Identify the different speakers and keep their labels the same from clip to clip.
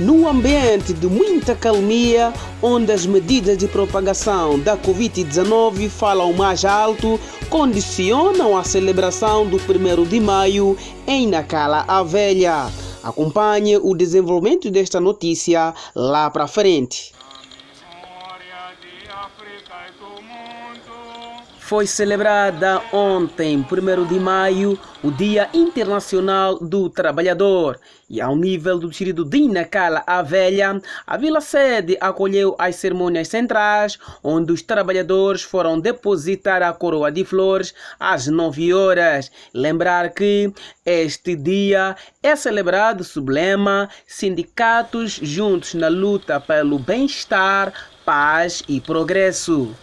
Speaker 1: Num ambiente de muita calmia, onde as medidas de propagação da Covid-19 falam mais alto, condicionam a celebração do 1º de maio em Nacala a Velha. Acompanhe o desenvolvimento desta notícia lá para frente. Foi celebrada ontem, 1º de maio, o Dia Internacional do Trabalhador. E ao nível do distrito de Nacala a Velha, a Vila Sede acolheu as cerimônias centrais, onde os trabalhadores foram depositar a coroa de flores às 9 horas. Lembrar que este dia é celebrado sob o lema Sindicatos juntos na luta pelo bem-estar, paz e progresso.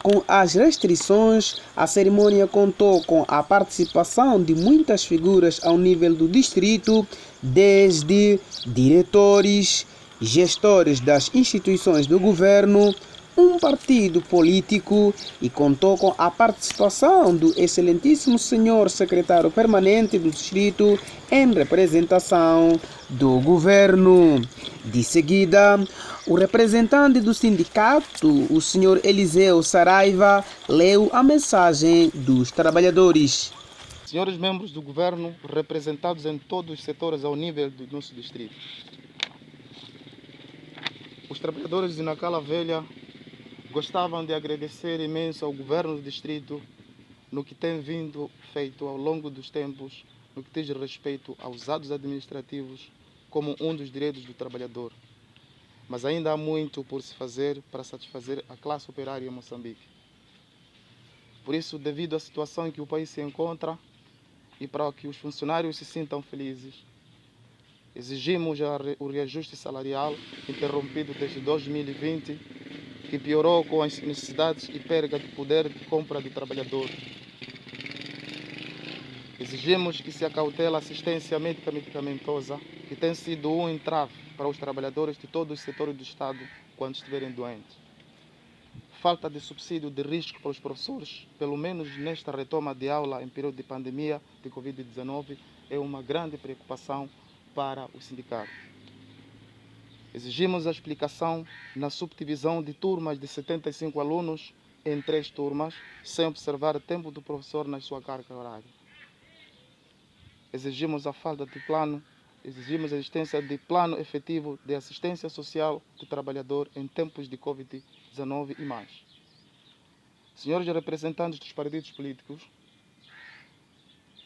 Speaker 1: Com as restrições, a cerimônia contou com a participação de muitas figuras ao nível do distrito, desde diretores, gestores das instituições do governo, um partido político, e contou com a participação do excelentíssimo senhor secretário permanente do distrito em representação do governo. De seguida, o representante do sindicato, o senhor Eliseu Saraiva, leu a mensagem dos trabalhadores.
Speaker 2: Senhores membros do governo, representados em todos os setores ao nível do nosso distrito. Os trabalhadores de Nacala Velha gostavam de agradecer imenso ao governo do distrito no que tem vindo feito ao longo dos tempos, no que diz respeito aos atos administrativos como um dos direitos do trabalhador. Mas ainda há muito por se fazer para satisfazer a classe operária em Moçambique. Por isso, devido à situação em que o país se encontra e para que os funcionários se sintam felizes, exigimos o reajuste salarial interrompido desde 2020, que piorou com as necessidades e perda de poder de compra do trabalhador. Exigimos que se acautele a assistência médica-medicamentosa, que tem sido um entrave para os trabalhadores de todos os setores do Estado quando estiverem doentes. Falta de subsídio de risco para os professores, pelo menos nesta retoma de aula em período de pandemia de Covid-19, é uma grande preocupação para o sindicato. Exigimos a explicação na subdivisão de turmas de 75 alunos em 3 turmas, sem observar o tempo do professor na sua carga horária. Exigimos a falta de plano, exigimos a existência de plano efetivo de assistência social do trabalhador em tempos de Covid-19 e mais. Senhores representantes dos partidos políticos,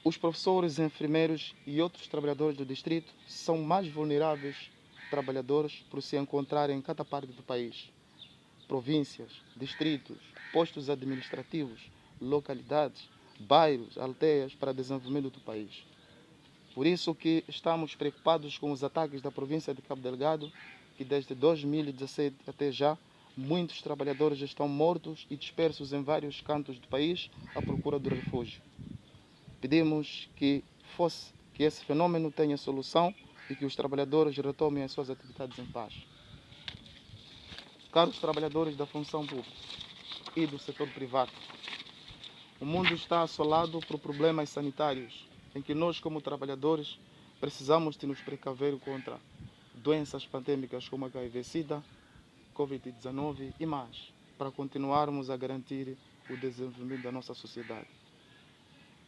Speaker 2: os professores, enfermeiros e outros trabalhadores do distrito são mais vulneráveis trabalhadores por se encontrarem em cada parte do país. Províncias, distritos, postos administrativos, localidades, bairros, aldeias para o desenvolvimento do país. Por isso que estamos preocupados com os ataques da província de Cabo Delgado, que desde 2017 até já, muitos trabalhadores estão mortos e dispersos em vários cantos do país à procura do refúgio. Pedimos que esse fenômeno tenha solução e que os trabalhadores retomem as suas atividades em paz. Caros trabalhadores da função pública e do setor privado, o mundo está assolado por problemas sanitários, em que nós, como trabalhadores, precisamos de nos precaver contra doenças pandêmicas como HIV-Sida, Covid-19 e mais, para continuarmos a garantir o desenvolvimento da nossa sociedade.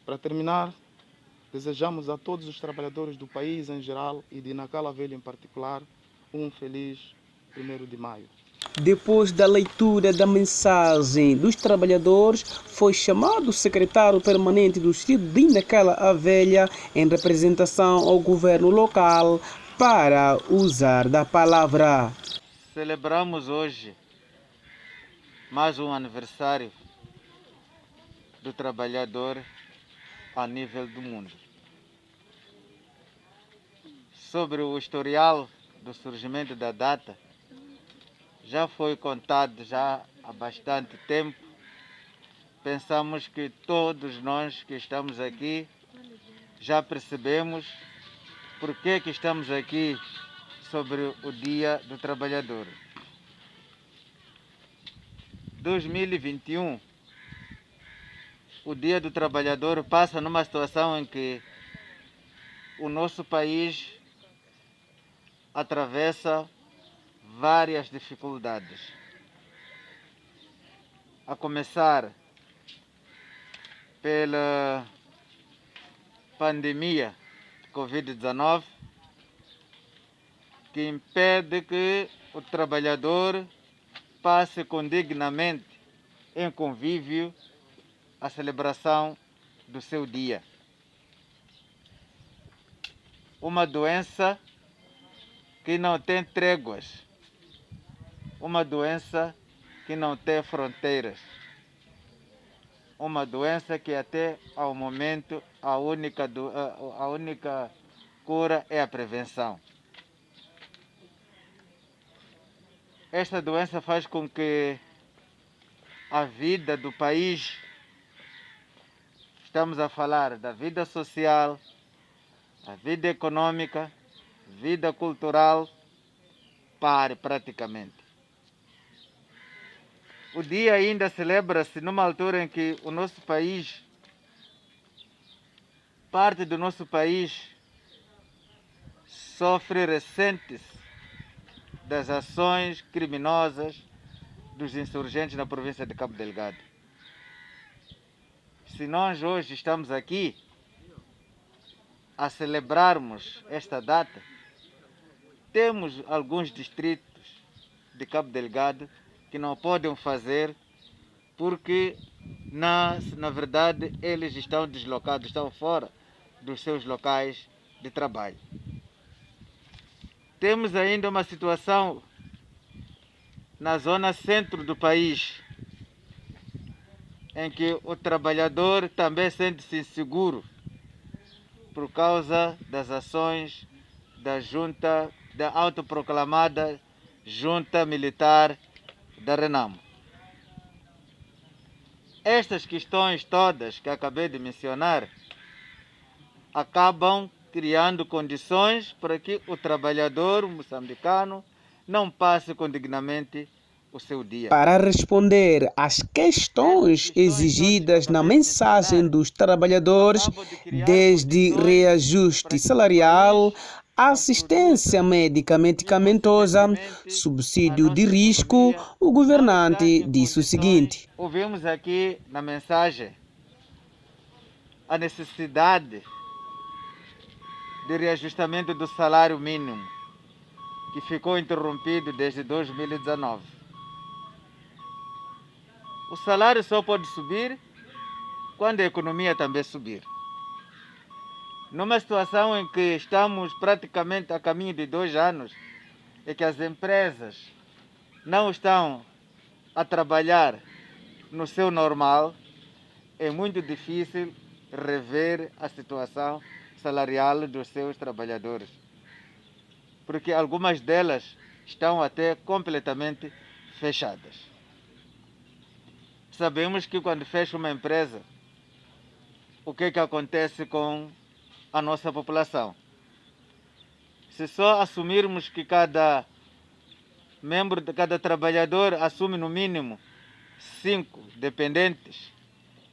Speaker 2: Para terminar, desejamos a todos os trabalhadores do país em geral e de Nacala Velha em particular, um feliz 1º de maio.
Speaker 1: Depois da leitura da mensagem dos trabalhadores, foi chamado o secretário permanente do distrito de Nacala a Velha em representação ao governo local para usar da palavra.
Speaker 3: Celebramos hoje mais um aniversário do trabalhador a nível do mundo. Sobre o historial do surgimento da data, já foi contado já há bastante tempo. Pensamos que todos nós que estamos aqui já percebemos por que estamos aqui sobre o Dia do Trabalhador. 2021, o Dia do Trabalhador passa numa situação em que o nosso país atravessa várias dificuldades. A começar pela pandemia de Covid-19, que impede que o trabalhador passe dignamente em convívio a celebração do seu dia. Uma doença que não tem tréguas, uma doença que não tem fronteiras, uma doença que até ao momento a única cura é a prevenção. Esta doença faz com que a vida do país, estamos a falar da vida social, a vida econômica, vida cultural, pare praticamente. O dia ainda celebra-se numa altura em que o nosso país, parte do nosso país, sofre recentes das ações criminosas dos insurgentes na província de Cabo Delgado. Se nós hoje estamos aqui a celebrarmos esta data, temos alguns distritos de Cabo Delgado que não podem fazer porque, na verdade, eles estão deslocados, estão fora dos seus locais de trabalho. Temos ainda uma situação na zona centro do país, em que o trabalhador também sente-se inseguro por causa das ações da junta, da autoproclamada junta militar da Renamo. Estas questões todas que acabei de mencionar acabam criando condições para que o trabalhador moçambicano não passe dignamente o seu dia.
Speaker 1: Para responder às questões exigidas na mensagem dos trabalhadores, desde reajuste salarial, assistência médica medicamentosa, subsídio de risco, o governante disse o seguinte:
Speaker 3: ouvimos aqui na mensagem a necessidade de reajustamento do salário mínimo, que ficou interrompido desde 2019. O salário só pode subir quando a economia também subir. Numa situação em que estamos praticamente a caminho de 2 anos e que as empresas não estão a trabalhar no seu normal, é muito difícil rever a situação salarial dos seus trabalhadores, porque algumas delas estão até completamente fechadas. Sabemos que quando fecha uma empresa, o que acontece com a nossa população? Se só assumirmos que cada trabalhador assume no mínimo 5 dependentes,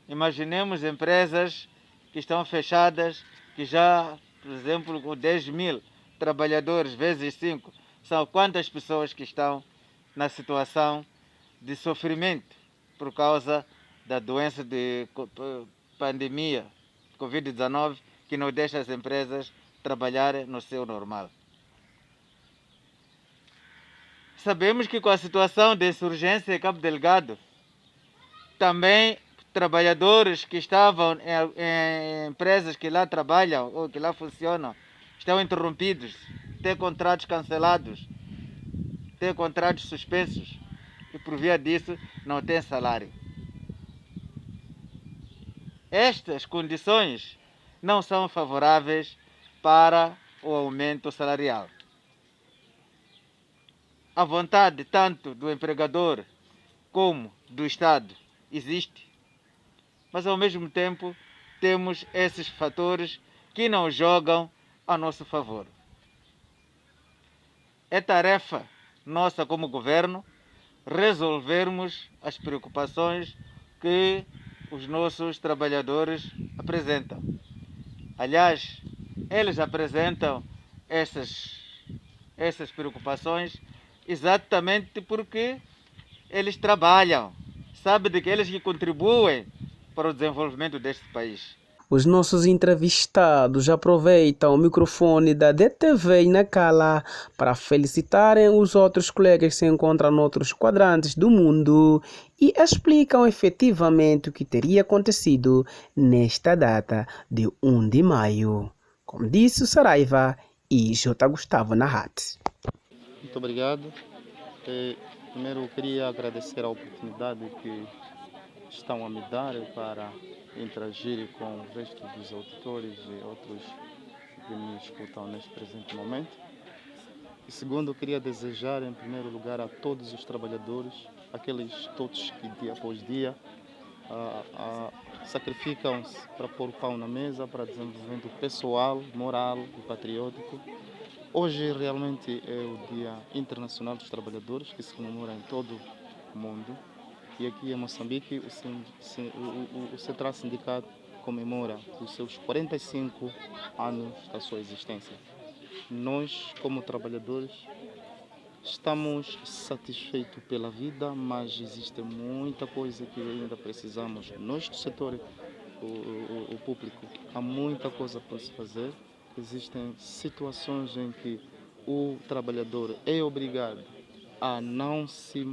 Speaker 3: imaginemos empresas que estão fechadas, que já, por exemplo, com 10.000 trabalhadores vezes 5, são quantas pessoas que estão na situação de sofrimento por causa da doença de pandemia, Covid-19, que não deixa as empresas trabalharem no seu normal. Sabemos que com a situação de insurgência em Cabo Delgado, também trabalhadores que estavam em empresas que lá trabalham ou que lá funcionam estão interrompidos, têm contratos cancelados, têm contratos suspensos e por via disso não têm salário. Estas condições não são favoráveis para o aumento salarial. A vontade tanto do empregador como do Estado existe, mas ao mesmo tempo temos esses fatores que não jogam a nosso favor. É tarefa nossa como governo resolvermos as preocupações que os nossos trabalhadores apresentam. Aliás, eles apresentam essas essas preocupações, exatamente porque eles trabalham, sabe de que eles que contribuem para o desenvolvimento deste país.
Speaker 1: Os nossos entrevistados aproveitam o microfone da DTV Nacala para felicitarem os outros colegas que se encontram noutros quadrantes do mundo e explicam efetivamente o que teria acontecido nesta data de 1 de maio. Como disse o Saraiva e J. Gustavo Nahat.
Speaker 2: Muito obrigado. Primeiro, eu queria agradecer a oportunidade que estão a me dar para interagir com o resto dos auditores e outros que me escutam neste presente momento. E segundo, eu queria desejar, em primeiro lugar, a todos os trabalhadores, aqueles todos que dia após dia sacrificam-se para pôr o pão na mesa, para desenvolvimento pessoal, moral e patriótico. Hoje realmente é o Dia Internacional dos Trabalhadores, que se comemora em todo o mundo. E aqui em Moçambique, o Central Sindicato comemora os seus 45 anos da sua existência. Nós, como trabalhadores, estamos satisfeitos pela vida, mas existe muita coisa que ainda precisamos. Nós do setor o público, há muita coisa para se fazer. Existem situações em que o trabalhador é obrigado a não se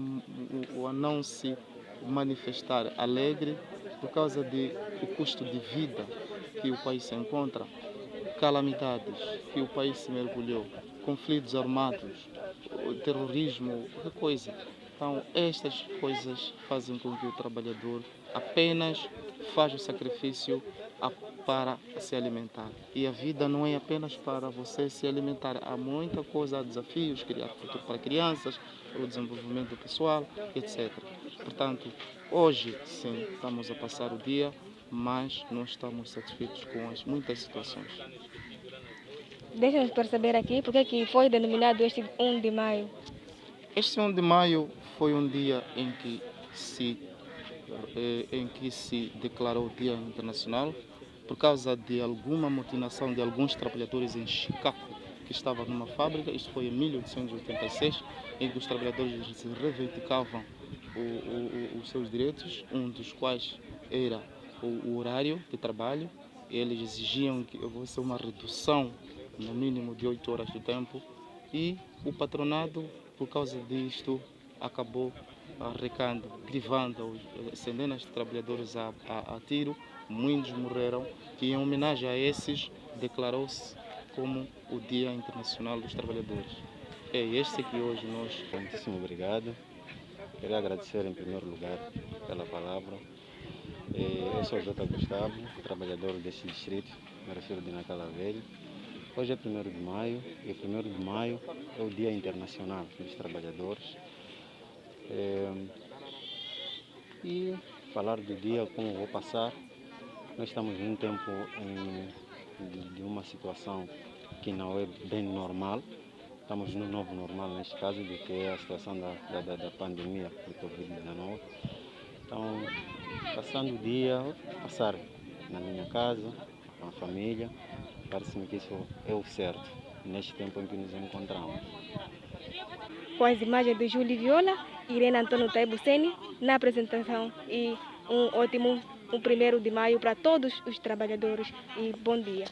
Speaker 2: manifestar alegre por causa do custo de vida que o país se encontra, calamidades que o país se mergulhou, conflitos armados, terrorismo, qualquer coisa. Então, estas coisas fazem com que o trabalhador apenas faça o sacrifício para se alimentar. E a vida não é apenas para você se alimentar. Há muita coisa, há desafios, criar futuro para crianças, o desenvolvimento pessoal, etc. Portanto, hoje sim, estamos a passar o dia, mas não estamos satisfeitos com as muitas situações.
Speaker 4: Deixa-nos perceber aqui porque que foi denominado este 1 de maio.
Speaker 2: Este 1 de maio foi um dia em que se declarou o Dia Internacional por causa de alguma mutinação de alguns trabalhadores em Chicago, que estavam numa fábrica. Isto foi em 1886, em que os trabalhadores se reivindicavam os seus direitos, um dos quais era o horário de trabalho. Eles exigiam que houvesse uma redução no mínimo de 8 horas de tempo, e o patronado, por causa disto, acabou arrecando, privando centenas de trabalhadores a tiro. Muitos morreram, e em homenagem a esses declarou-se como o Dia Internacional dos Trabalhadores. É este que hoje nós...
Speaker 5: Muitíssimo obrigado. Queria agradecer em primeiro lugar pela palavra. Eu sou J. Gustavo, trabalhador deste distrito, me refiro de Nacala Velho. Hoje é 1º de maio, e 1º de maio é o Dia Internacional dos Trabalhadores. E falar do dia, como vou passar, nós estamos num tempo de uma situação que não é bem normal. Estamos no novo normal, neste caso, do que é a situação da pandemia do Covid-19. Então, passando o dia, passar na minha casa, com a família, parece-me que isso é o certo, neste tempo em que nos encontramos.
Speaker 4: Com as imagens de Júlio Viola, Irene Antônio Taibuceni na apresentação, e um ótimo 1º de maio para todos os trabalhadores, e bom dia.